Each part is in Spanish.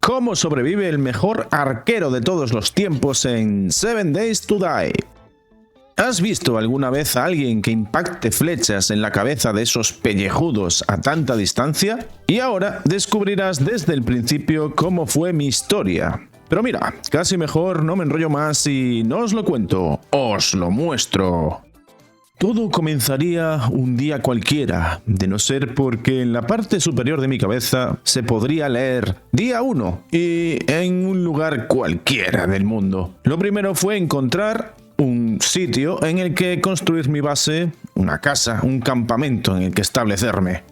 cómo sobrevive el mejor arquero de todos los tiempos en 7 Days to Die. ¿Has visto alguna vez a alguien que impacte flechas en la cabeza de esos pellejudos a tanta distancia? Y ahora descubrirás desde el principio cómo fue mi historia. Pero mira, casi mejor no me enrollo más y no os lo cuento, os lo muestro. Todo comenzaría un día cualquiera, de no ser porque en la parte superior de mi cabeza se podría leer Día 1 y en un lugar cualquiera del mundo. Lo primero fue encontrar un sitio en el que construir mi base, una casa, un campamento en el que establecerme.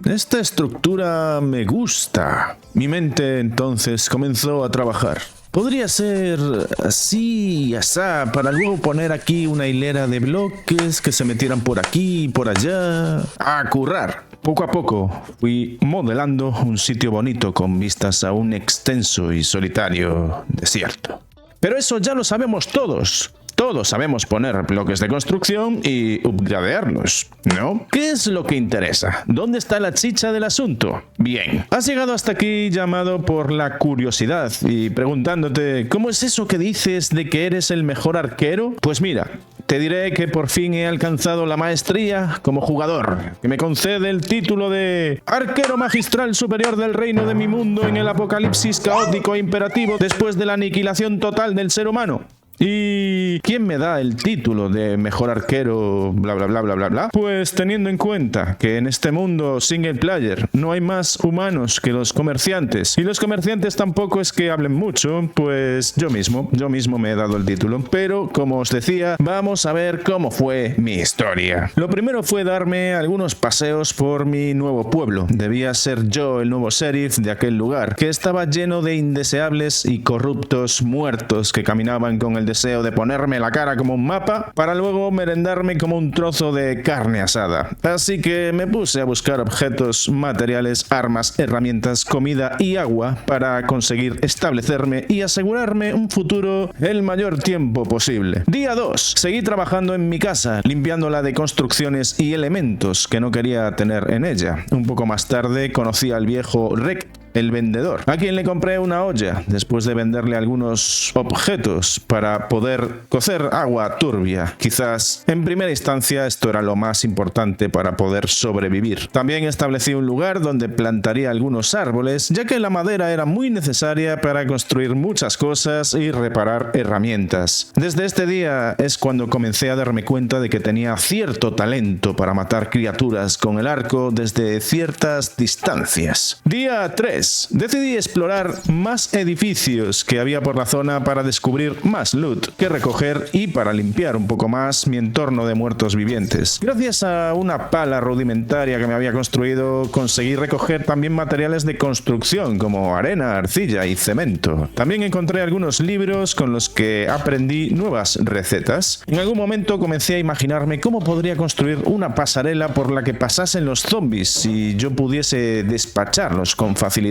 Esta estructura me gusta. Mi mente entonces comenzó a trabajar. Podría ser así, asá, para luego poner aquí una hilera de bloques que se metieran por aquí y por allá. A currar. Poco a poco fui modelando un sitio bonito con vistas a un extenso y solitario desierto. Pero eso ya lo sabemos todos. Todos sabemos poner bloques de construcción y upgradearlos, ¿no? ¿Qué es lo que interesa? ¿Dónde está la chicha del asunto? Bien, has llegado hasta aquí llamado por la curiosidad y preguntándote ¿cómo es eso que dices de que eres el mejor arquero? Pues mira, te diré que por fin he alcanzado la maestría como jugador, que me concede el título de arquero magistral superior del reino de mi mundo en el apocalipsis caótico e imperativo después de la aniquilación total del ser humano. ¿Y quién me da el título de mejor arquero, bla bla bla bla bla bla? Pues teniendo en cuenta que en este mundo single player no hay más humanos que los comerciantes y los comerciantes tampoco es que hablen mucho, pues yo mismo me he dado el título. Pero como os decía, vamos a ver cómo fue mi historia. Lo primero fue darme algunos paseos por mi nuevo pueblo. Debía ser yo el nuevo sheriff de aquel lugar, que estaba lleno de indeseables y corruptos muertos que caminaban con el deseo de ponerme la cara como un mapa para luego merendarme como un trozo de carne asada. Así que me puse a buscar objetos, materiales, armas, herramientas, comida y agua para conseguir establecerme y asegurarme un futuro el mayor tiempo posible. Día 2. Seguí trabajando en mi casa, limpiándola de construcciones y elementos que no quería tener en ella. Un poco más tarde conocí al viejo Rec, el vendedor, a quien le compré una olla después de venderle algunos objetos para poder cocer agua turbia. Quizás en primera instancia esto era lo más importante para poder sobrevivir. También establecí un lugar donde plantaría algunos árboles, ya que la madera era muy necesaria para construir muchas cosas y reparar herramientas. Desde este día es cuando comencé a darme cuenta de que tenía cierto talento para matar criaturas con el arco desde ciertas distancias. Día 3. Decidí explorar más edificios que había por la zona para descubrir más loot que recoger y para limpiar un poco más mi entorno de muertos vivientes. Gracias a una pala rudimentaria que me había construido, conseguí recoger también materiales de construcción como arena, arcilla y cemento. También encontré algunos libros con los que aprendí nuevas recetas. En algún momento comencé a imaginarme cómo podría construir una pasarela por la que pasasen los zombies si yo pudiese despacharlos con facilidad.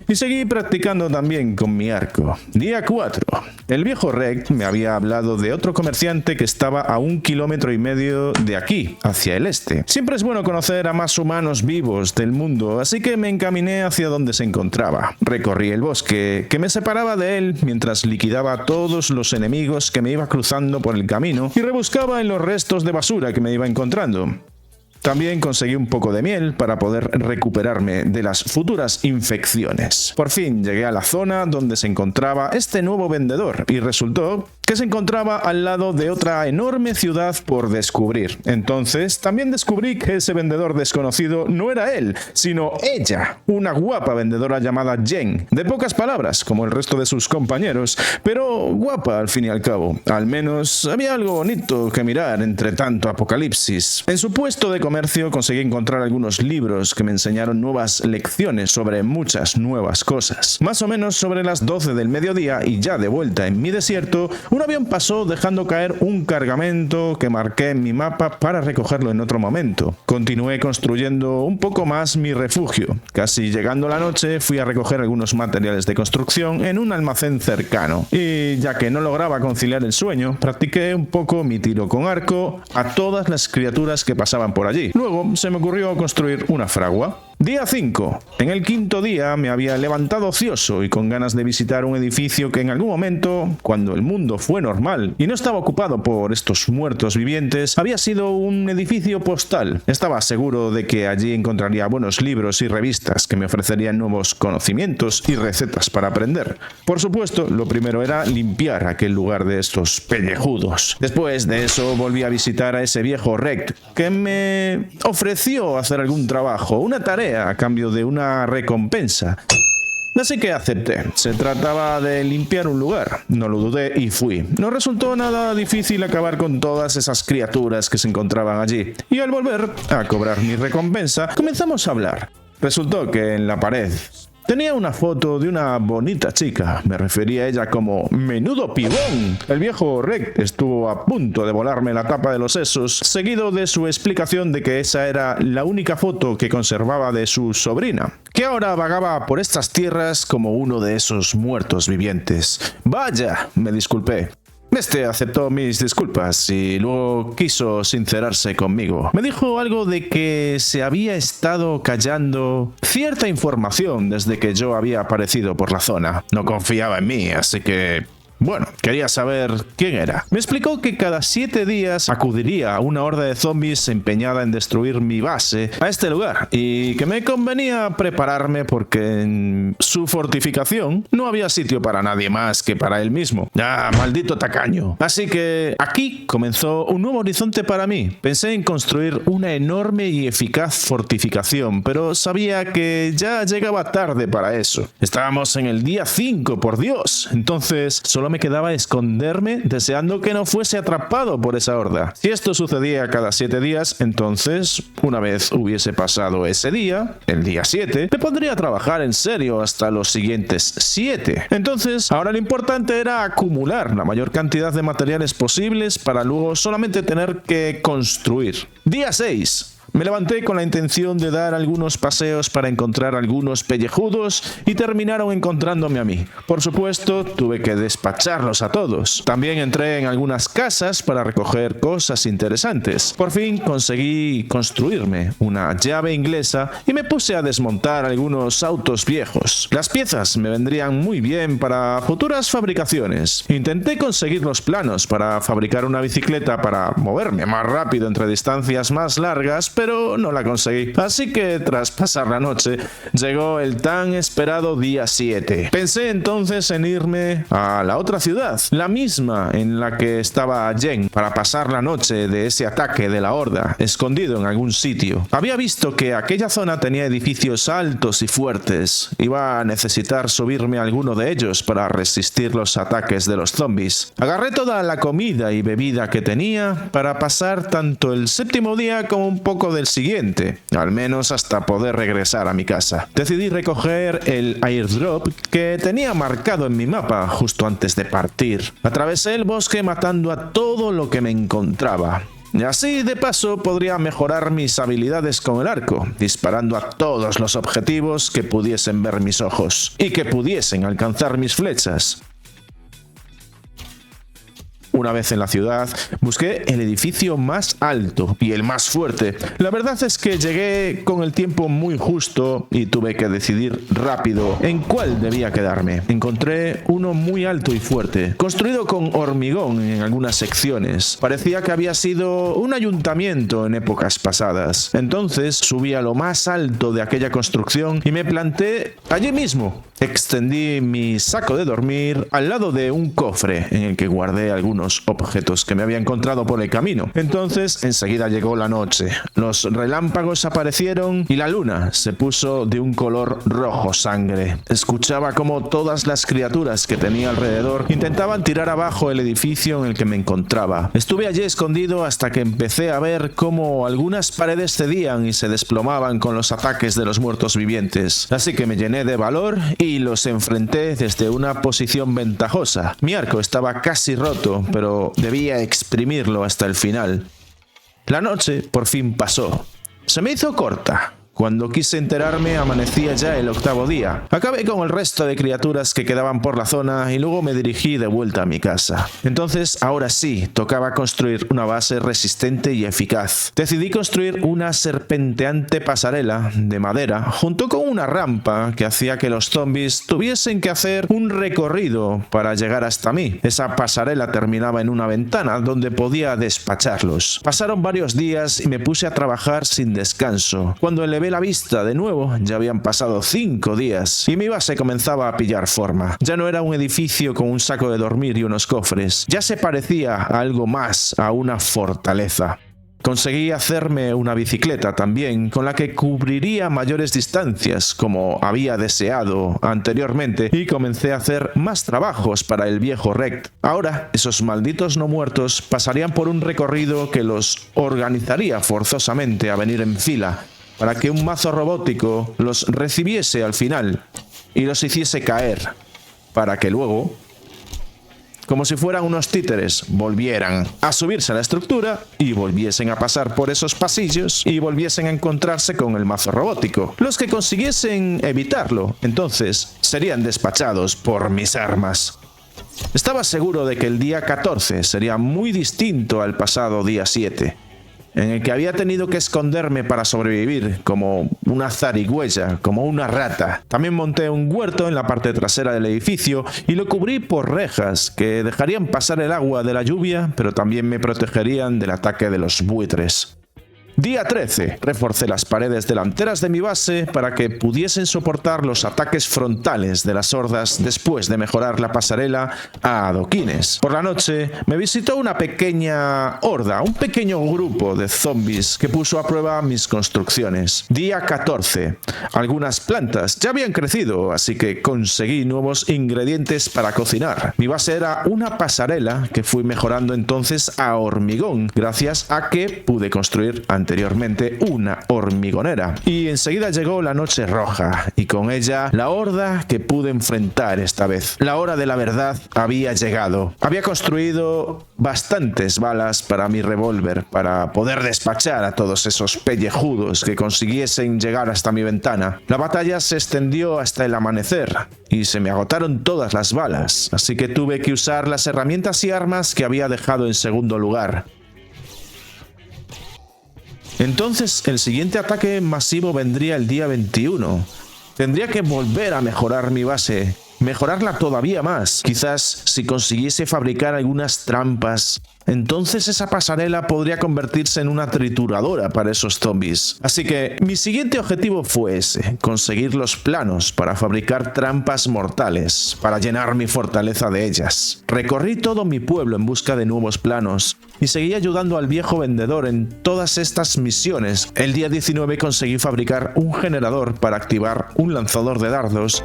Y seguí practicando también con mi arco. Día 4. El viejo Rec me había hablado de otro comerciante que estaba a 1,5 kilómetros de aquí, hacia el este. Siempre es bueno conocer a más humanos vivos del mundo, así que me encaminé hacia donde se encontraba. Recorrí el bosque que me separaba de él mientras liquidaba a todos los enemigos que me iba cruzando por el camino y rebuscaba en los restos de basura que me iba encontrando. También conseguí un poco de miel para poder recuperarme de las futuras infecciones. Por fin llegué a la zona donde se encontraba este nuevo vendedor y resultó que se encontraba al lado de otra enorme ciudad por descubrir. Entonces también descubrí que ese vendedor desconocido no era él, sino ella, una guapa vendedora llamada Jen. De pocas palabras, como el resto de sus compañeros, pero guapa al fin y al cabo. Al menos había algo bonito que mirar entre tanto apocalipsis. En su puesto de comercio conseguí encontrar algunos libros que me enseñaron nuevas lecciones sobre muchas nuevas cosas. Más o menos sobre las 12 del mediodía y ya de vuelta en mi desierto, un avión pasó dejando caer un cargamento que marqué en mi mapa para recogerlo en otro momento. Continué construyendo un poco más mi refugio. Casi llegando la noche fui a recoger algunos materiales de construcción en un almacén cercano. Y ya que no lograba conciliar el sueño, practiqué un poco mi tiro con arco a todas las criaturas que pasaban por allí. Luego se me ocurrió construir una fragua. Día 5. En el quinto día me había levantado ocioso y con ganas de visitar un edificio que en algún momento, cuando el mundo fue normal y no estaba ocupado por estos muertos vivientes, había sido un edificio postal. Estaba seguro de que allí encontraría buenos libros y revistas que me ofrecerían nuevos conocimientos y recetas para aprender. Por supuesto, lo primero era limpiar aquel lugar de estos pellejudos. Después de eso volví a visitar a ese viejo rect que me ofreció hacer algún trabajo, una tarea a cambio de una recompensa. Así que acepté. Se trataba de limpiar un lugar. No lo dudé y fui. No resultó nada difícil acabar con todas esas criaturas que se encontraban allí. Y al volver a cobrar mi recompensa, comenzamos a hablar. Resultó que en la pared tenía una foto de una bonita chica. Me refería a ella como menudo pibón. El viejo Rec estuvo a punto de volarme la tapa de los sesos, seguido de su explicación de que esa era la única foto que conservaba de su sobrina, que ahora vagaba por estas tierras como uno de esos muertos vivientes. Vaya, me disculpé. Este aceptó mis disculpas y luego quiso sincerarse conmigo. Me dijo algo de que se había estado callando cierta información desde que yo había aparecido por la zona. No confiaba en mí, así que bueno, quería saber quién era. Me explicó que cada 7 días acudiría a una horda de zombies empeñada en destruir mi base a este lugar y que me convenía prepararme porque en su fortificación no había sitio para nadie más que para él mismo. ¡Ah, maldito tacaño! Así que aquí comenzó un nuevo horizonte para mí. Pensé en construir una enorme y eficaz fortificación, pero sabía que ya llegaba tarde para eso. Estábamos en el día 5, por Dios. Entonces solo me quedaba esconderme deseando que no fuese atrapado por esa horda. Si esto sucedía cada 7 días, entonces, una vez hubiese pasado ese día, el día 7, me pondría a trabajar en serio hasta los siguientes 7. Entonces, ahora lo importante era acumular la mayor cantidad de materiales posibles para luego solamente tener que construir. Día 6. Me levanté con la intención de dar algunos paseos para encontrar algunos pellejudos y terminaron encontrándome a mí. Por supuesto, tuve que despacharlos a todos. También entré en algunas casas para recoger cosas interesantes. Por fin conseguí construirme una llave inglesa y me puse a desmontar algunos autos viejos. Las piezas me vendrían muy bien para futuras fabricaciones. Intenté conseguir los planos para fabricar una bicicleta para moverme más rápido entre distancias más largas, pero no la conseguí. Así que tras pasar la noche, llegó el tan esperado día 7. Pensé entonces en irme a la otra ciudad, la misma en la que estaba Jen, para pasar la noche de ese ataque de la horda, escondido en algún sitio. Había visto que aquella zona tenía edificios altos y fuertes. Iba a necesitar subirme a alguno de ellos para resistir los ataques de los zombies. Agarré toda la comida y bebida que tenía para pasar tanto el 7º día como un poco del siguiente, al menos hasta poder regresar a mi casa. Decidí recoger el airdrop que tenía marcado en mi mapa justo antes de partir. Atravesé el bosque matando a todo lo que me encontraba. Y así, de paso, podría mejorar mis habilidades con el arco, disparando a todos los objetivos que pudiesen ver mis ojos y que pudiesen alcanzar mis flechas. Una vez en la ciudad, busqué el edificio más alto y el más fuerte. La verdad es que llegué con el tiempo muy justo y tuve que decidir rápido en cuál debía quedarme. Encontré uno muy alto y fuerte, construido con hormigón en algunas secciones. Parecía que había sido un ayuntamiento en épocas pasadas. Entonces subí a lo más alto de aquella construcción y me planté allí mismo. Extendí mi saco de dormir al lado de un cofre en el que guardé algunos objetos que me había encontrado por el camino. Entonces, enseguida llegó la noche. Los relámpagos aparecieron y la luna se puso de un color rojo sangre. Escuchaba cómo todas las criaturas que tenía alrededor intentaban tirar abajo el edificio en el que me encontraba. Estuve allí escondido hasta que empecé a ver cómo algunas paredes cedían y se desplomaban con los ataques de los muertos vivientes. Así que me llené de valor y los enfrenté desde una posición ventajosa. Mi arco estaba casi roto, pero debía exprimirlo hasta el final. La noche por fin pasó. Se me hizo corta, Cuando quise enterarme, amanecía ya el 8º día. Acabé con el resto de criaturas que quedaban por la zona y luego me dirigí de vuelta a mi casa. Entonces, ahora sí, tocaba construir una base resistente y eficaz. Decidí construir una serpenteante pasarela de madera junto con una rampa que hacía que los zombies tuviesen que hacer un recorrido para llegar hasta mí. Esa pasarela terminaba en una ventana donde podía despacharlos. Pasaron varios días y me puse a trabajar sin descanso. Cuando elevé la vista de nuevo, ya habían pasado 5 días y mi base comenzaba a pillar forma. Ya no era un edificio con un saco de dormir y unos cofres. Ya se parecía a algo más, a una fortaleza. Conseguí hacerme una bicicleta también, con la que cubriría mayores distancias, como había deseado anteriormente, y comencé a hacer más trabajos para el viejo Rekt. Ahora, esos malditos no muertos pasarían por un recorrido que los organizaría forzosamente a venir en fila, para que un mazo robótico los recibiese al final y los hiciese caer, para que luego, como si fueran unos títeres, volvieran a subirse a la estructura y volviesen a pasar por esos pasillos y volviesen a encontrarse con el mazo robótico. Los que consiguiesen evitarlo, entonces, serían despachados por mis armas. Estaba seguro de que el día 14 sería muy distinto al pasado día 7. En el que había tenido que esconderme para sobrevivir, como una zarigüeya, como una rata. También monté un huerto en la parte trasera del edificio y lo cubrí por rejas que dejarían pasar el agua de la lluvia, pero también me protegerían del ataque de los buitres. Día 13. Reforcé las paredes delanteras de mi base para que pudiesen soportar los ataques frontales de las hordas después de mejorar la pasarela a adoquines. Por la noche me visitó una pequeña horda, un pequeño grupo de zombies que puso a prueba mis construcciones. Día 14. Algunas plantas ya habían crecido, así que conseguí nuevos ingredientes para cocinar. Mi base era una pasarela que fui mejorando entonces a hormigón, gracias a que pude construir anteriormente una hormigonera. Y enseguida llegó la noche roja, y con ella la horda que pude enfrentar esta vez. La hora de la verdad había llegado. Había construido bastantes balas para mi revólver, para poder despachar a todos esos pellejudos que consiguiesen llegar hasta mi ventana. La batalla se extendió hasta el amanecer, y se me agotaron todas las balas, así que tuve que usar las herramientas y armas que había dejado en segundo lugar. Entonces, el siguiente ataque masivo vendría el día 21. Tendría que volver a mejorar mi base, mejorarla todavía más. Quizás si consiguiese fabricar algunas trampas, entonces esa pasarela podría convertirse en una trituradora para esos zombies. Así que mi siguiente objetivo fue ese, conseguir los planos para fabricar trampas mortales, para llenar mi fortaleza de ellas. Recorrí todo mi pueblo en busca de nuevos planos y seguí ayudando al viejo vendedor en todas estas misiones. El día 19 conseguí fabricar un generador para activar un lanzador de dardos.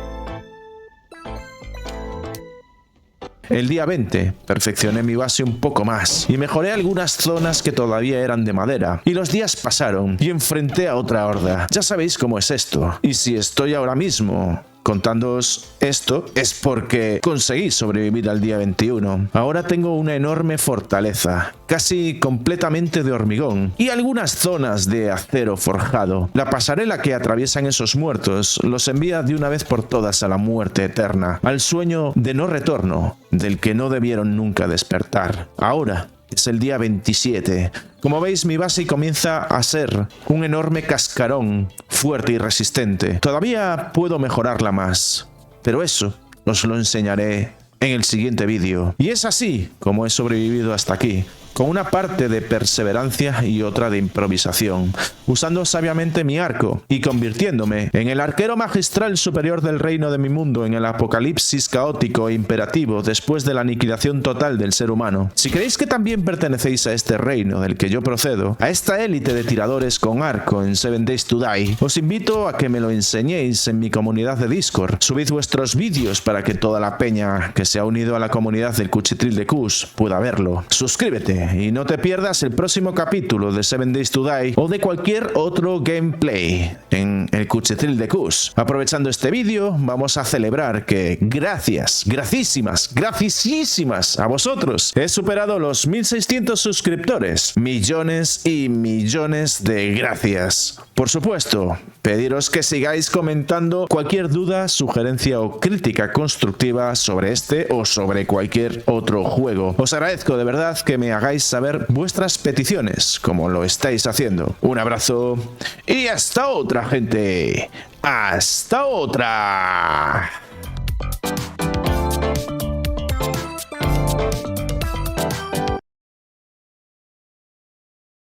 El día 20 perfeccioné mi base un poco más y mejoré algunas zonas que todavía eran de madera. Y los días pasaron y enfrenté a otra horda. Ya sabéis cómo es esto. Y si estoy ahora mismo contándoos esto, es porque conseguí sobrevivir al día 21. Ahora tengo una enorme fortaleza, casi completamente de hormigón, y algunas zonas de acero forjado. La pasarela que atraviesan esos muertos los envía de una vez por todas a la muerte eterna, al sueño de no retorno, del que no debieron nunca despertar. Ahora es el día 27. Como veis, mi base comienza a ser un enorme cascarón, fuerte y resistente. Todavía puedo mejorarla más, pero eso os lo enseñaré en el siguiente vídeo. Y es así como he sobrevivido hasta aquí, con una parte de perseverancia y otra de improvisación, usando sabiamente mi arco y convirtiéndome en el arquero magistral superior del reino de mi mundo en el apocalipsis caótico e imperativo después de la aniquilación total del ser humano. Si creéis que también pertenecéis a este reino del que yo procedo, a esta élite de tiradores con arco en 7 Days to Die, os invito a que me lo enseñéis en mi comunidad de Discord. Subid vuestros vídeos para que toda la peña que se ha unido a la comunidad del Cuchitril de Cus pueda verlo. Suscríbete y no te pierdas el próximo capítulo de 7 Days to Die o de cualquier otro gameplay en el Cuchitril de Cus. Aprovechando este vídeo, vamos a celebrar que gracísimas a vosotros, he superado los 1600 suscriptores. Millones y millones de gracias. Por supuesto, pediros que sigáis comentando cualquier duda, sugerencia o crítica constructiva sobre este o sobre cualquier otro juego. Os agradezco de verdad que me hagáis saber vuestras peticiones, como lo estáis haciendo. Un abrazo y hasta otra, gente. ¡Hasta otra!